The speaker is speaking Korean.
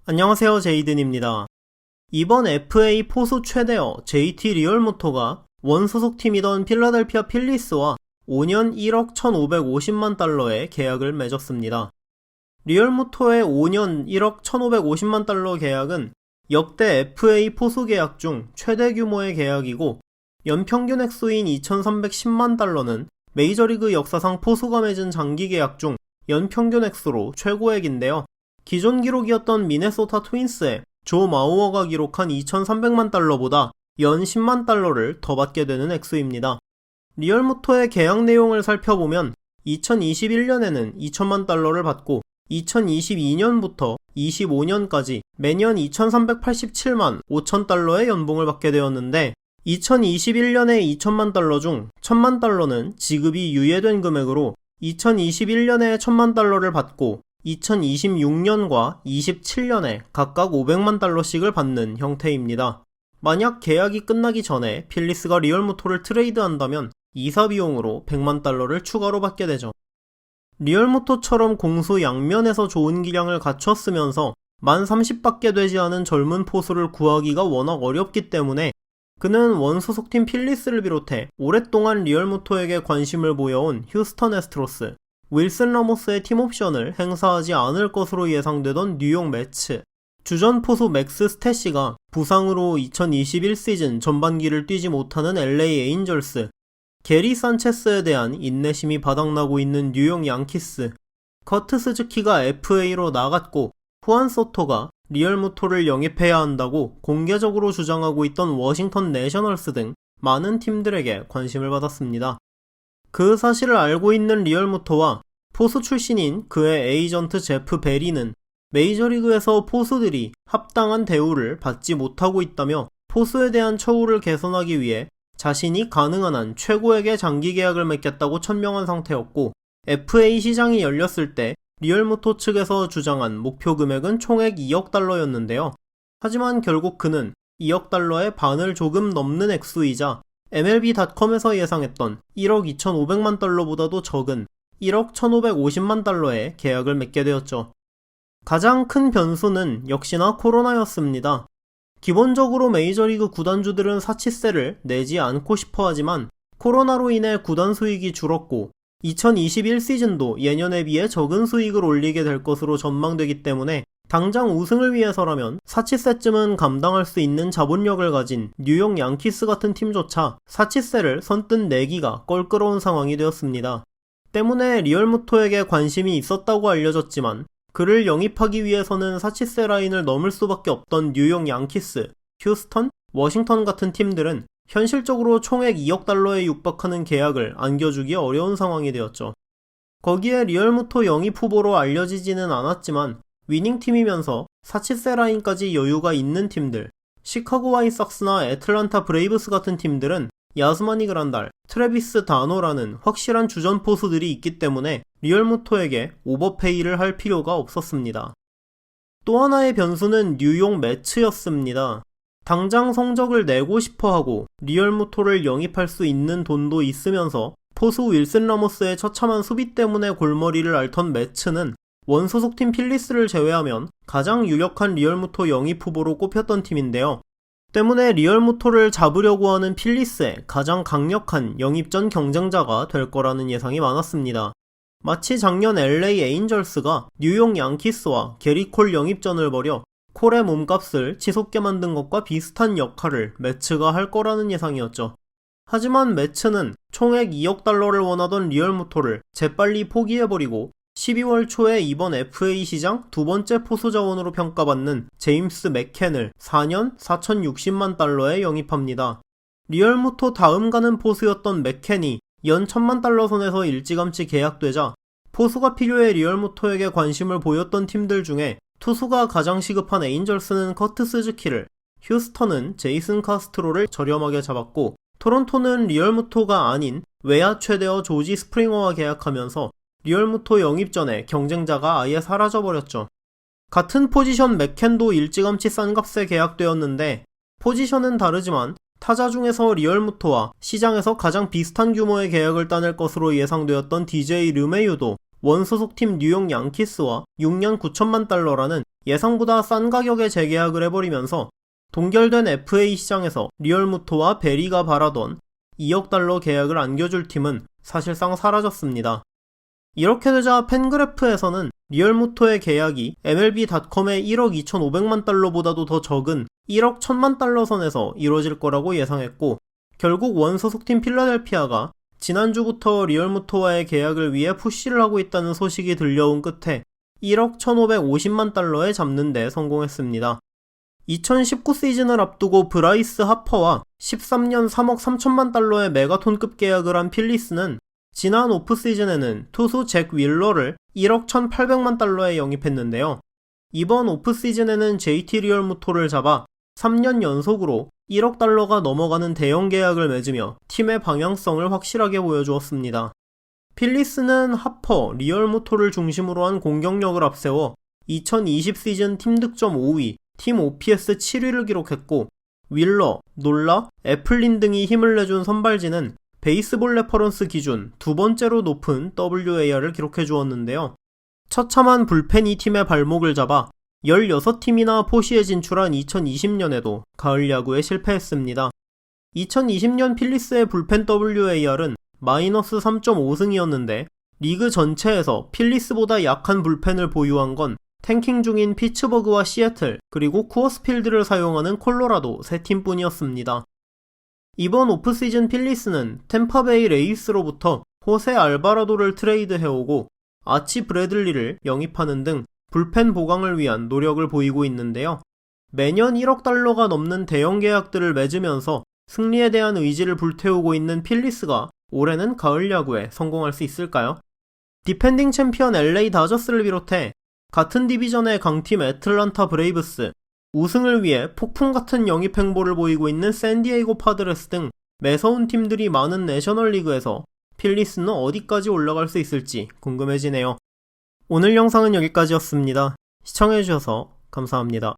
안녕하세요, 제이든입니다. 이번 FA 포수 최대어 JT 리얼모토가 원소속 팀이던 필라델피아 필리스와 5년 1억 1,550만 달러의 계약을 맺었습니다. 리얼모토의 5년 1억 1,550만 달러 계약은 역대 FA 포수 계약 중 최대 규모의 계약이고, 연평균 액수인 2,310만 달러는 메이저리그 역사상 포수가 맺은 장기 계약 중 연평균 액수로 최고액인데요. 기존 기록이었던 미네소타 트윈스의 조 마우어가 기록한 2,300만 달러보다 연 10만 달러를 더 받게 되는 액수입니다. 리얼모토의 계약 내용을 살펴보면 2021년에는 2천만 달러를 받고 2022년부터 25년까지 매년 2,387만 5천 달러의 연봉을 받게 되었는데, 2021년에 2천만 달러 중 1,000만 달러는 지급이 유예된 금액으로 2021년에 1,000만 달러를 받고 2026년과 27년에 각각 500만 달러씩을 받는 형태입니다. 만약 계약이 끝나기 전에 필리스가 리얼모토를 트레이드한다면 이사 비용으로 100만 달러를 추가로 받게 되죠. 리얼모토처럼 공수 양면에서 좋은 기량을 갖췄으면서 만 30밖에 되지 않은 젊은 포수를 구하기가 워낙 어렵기 때문에 그는 원소속팀 필리스를 비롯해 오랫동안 리얼모토에게 관심을 보여온 휴스턴 애스트로스, 윌슨 라모스의 팀옵션을 행사하지 않을 것으로 예상되던 뉴욕 매츠, 주전 포수 맥스 스태시가 부상으로 2021 시즌 전반기를 뛰지 못하는 LA 에인절스, 게리 산체스에 대한 인내심이 바닥나고 있는 뉴욕 양키스, 커트 스즈키가 FA로 나갔고 후안 소토가 리얼모토를 영입해야 한다고 공개적으로 주장하고 있던 워싱턴 내셔널스 등 많은 팀들에게 관심을 받았습니다. 그 사실을 알고 있는 리얼모토와 포수 출신인 그의 에이전트 제프 베리는 메이저리그에서 포수들이 합당한 대우를 받지 못하고 있다며 포수에 대한 처우를 개선하기 위해 자신이 가능한 한 최고액의 장기 계약을 맺겠다고 천명한 상태였고, FA 시장이 열렸을 때 리얼모토 측에서 주장한 목표 금액은 총액 2억 달러였는데요. 하지만 결국 그는 2억 달러의 반을 조금 넘는 액수이자 MLB.com에서 예상했던 1억 2,500만 달러보다도 적은 1억 1,550만 달러의 계약을 맺게 되었죠. 가장 큰 변수는 역시나 코로나였습니다. 기본적으로 메이저리그 구단주들은 사치세를 내지 않고 싶어 하지만 코로나로 인해 구단 수익이 줄었고 2021 시즌도 예년에 비해 적은 수익을 올리게 될 것으로 전망되기 때문에 당장 우승을 위해서라면 사치세쯤은 감당할 수 있는 자본력을 가진 뉴욕 양키스 같은 팀조차 사치세를 선뜻 내기가 껄끄러운 상황이 되었습니다. 때문에 리얼모토에게 관심이 있었다고 알려졌지만 그를 영입하기 위해서는 사치세 라인을 넘을 수밖에 없던 뉴욕 양키스, 휴스턴, 워싱턴 같은 팀들은 현실적으로 총액 2억 달러에 육박하는 계약을 안겨주기 어려운 상황이 되었죠. 거기에 리얼모토 영입 후보로 알려지지는 않았지만 위닝팀이면서 사치세 라인까지 여유가 있는 팀들, 시카고 화이삭스나 애틀란타 브레이브스 같은 팀들은 야스마니 그란달, 트래비스 다노라는 확실한 주전 포수들이 있기 때문에 리얼모토에게 오버페이를 할 필요가 없었습니다. 또 하나의 변수는 뉴욕 매츠였습니다. 당장 성적을 내고 싶어하고 리얼모토를 영입할 수 있는 돈도 있으면서 포수 윌슨 라모스의 처참한 수비 때문에 골머리를 앓던 매츠는 원소속팀 필리스를 제외하면 가장 유력한 리얼모토 영입 후보로 꼽혔던 팀인데요. 때문에 리얼모토를 잡으려고 하는 필리스의 가장 강력한 영입전 경쟁자가 될 거라는 예상이 많았습니다. 마치 작년 LA 에인절스가 뉴욕 양키스와 게리 콜 영입전을 벌여 콜의 몸값을 치솟게 만든 것과 비슷한 역할을 매츠가 할 거라는 예상이었죠. 하지만 매츠는 총액 2억 달러를 원하던 리얼모토를 재빨리 포기해버리고 12월 초에 이번 FA 시장 두 번째 포수 자원으로 평가받는 제임스 맥켄을 4년 4,060만 달러에 영입합니다. 리얼모토 다음 가는 포수였던 맥켄이 연 1,000만 달러 선에서 일찌감치 계약되자 포수가 필요해 리얼모토에게 관심을 보였던 팀들 중에 투수가 가장 시급한 에인절스는 커트 스즈키를, 휴스턴은 제이슨 카스트로를 저렴하게 잡았고 토론토는 리얼모토가 아닌 외야 최대어 조지 스프링어와 계약하면서 리얼모토 영입 전에 경쟁자가 아예 사라져버렸죠. 같은 포지션 맥켄도 일찌감치 싼 값에 계약되었는데 포지션은 다르지만 타자 중에서 리얼모토와 시장에서 가장 비슷한 규모의 계약을 따낼 것으로 예상되었던 DJ 르메유도 원소속팀 뉴욕 양키스와 6년 9천만 달러라는 예상보다 싼 가격에 재계약을 해버리면서 동결된 FA 시장에서 리얼무토와 베리가 바라던 2억 달러 계약을 안겨줄 팀은 사실상 사라졌습니다. 이렇게 되자 팬그래프에서는 리얼무토의 계약이 MLB.com의 1억 2,500만 달러보다도 더 적은 1억 1,000만 달러 선에서 이루어질 거라고 예상했고, 결국 원소속팀 필라델피아가 지난주부터 리얼무토와의 계약을 위해 푸시를 하고 있다는 소식이 들려온 끝에 1억 1,550만 달러에 잡는 데 성공했습니다. 2019 시즌을 앞두고 브라이스 하퍼와 13년 3억 3천만 달러의 메가톤급 계약을 한 필리스는 지난 오프시즌에는 투수 잭 윌러를 1억 1,800만 달러에 영입했는데요. 이번 오프시즌에는 JT 리얼무토를 잡아 3년 연속으로 1억 달러가 넘어가는 대형 계약을 맺으며 팀의 방향성을 확실하게 보여주었습니다. 필리스는 하퍼, 리얼무토를 중심으로 한 공격력을 앞세워 2020 시즌 팀 득점 5위, 팀 OPS 7위를 기록했고, 윌러, 놀라, 애플린 등이 힘을 내준 선발진은 베이스볼 레퍼런스 기준 두 번째로 높은 WAR을 기록해 주었는데요. 처참한 불펜이 팀의 발목을 잡아 16팀이나 포시에 진출한 2020년에도 가을 야구에 실패했습니다. 2020년 필리스의 불펜 WAR은 마이너스 3.5승이었는데 리그 전체에서 필리스보다 약한 불펜을 보유한 건 탱킹 중인 피츠버그와 시애틀, 그리고 쿠어스필드를 사용하는 콜로라도 3팀뿐이었습니다. 이번 오프시즌 필리스는 템파베이 레이스로부터 호세 알바라도를 트레이드해오고 아치 브래들리를 영입하는 등 불펜 보강을 위한 노력을 보이고 있는데요. 매년 1억 달러가 넘는 대형 계약들을 맺으면서 승리에 대한 의지를 불태우고 있는 필리스가 올해는 가을 야구에 성공할 수 있을까요? 디펜딩 챔피언 LA 다저스를 비롯해 같은 디비전의 강팀 애틀란타 브레이브스, 우승을 위해 폭풍 같은 영입 행보를 보이고 있는 샌디에이고 파드레스 등 매서운 팀들이 많은 내셔널리그에서 필리스는 어디까지 올라갈 수 있을지 궁금해지네요. 오늘 영상은 여기까지였습니다. 시청해주셔서 감사합니다.